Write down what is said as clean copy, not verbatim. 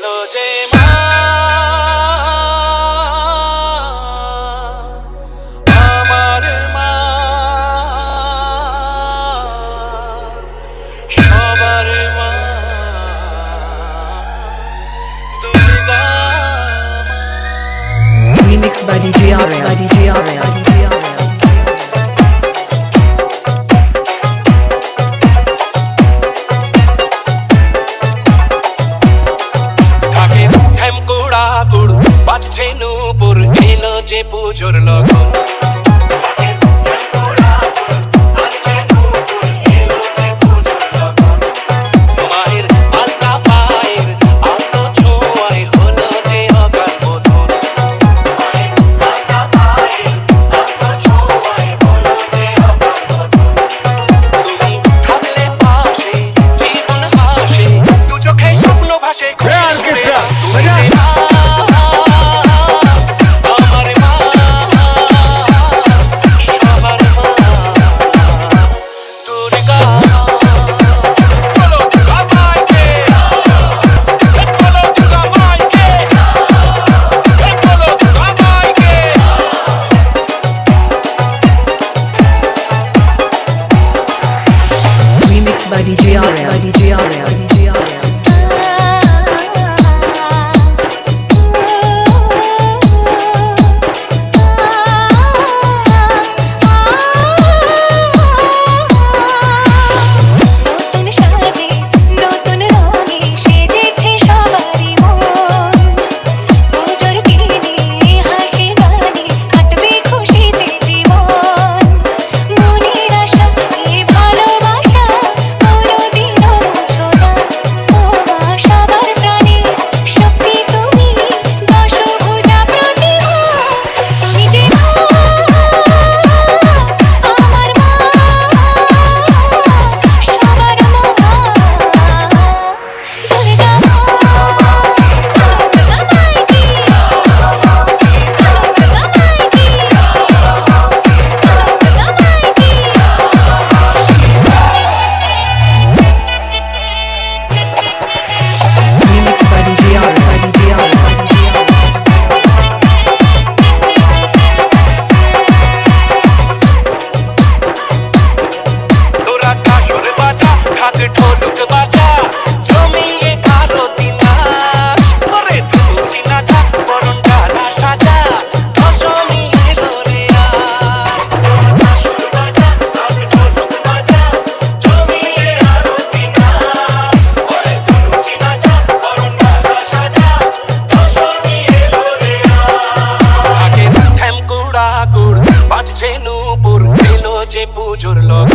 এলো যে মা আমার মা সবার মা Durga Remix by DJ Arya. বাজছে নূপুর এলো যে পুজোর লগন মায়ের আলতা পায়ের আলতো ছোঁয়ায় হলো যে অকাল বোধন তুমি থাকলে পাশে জীবন হাসে দু চোখে স্বপ্ন ভাসে By DJ Arya. বাজছে নূপুর এলো যে পুজোর লগন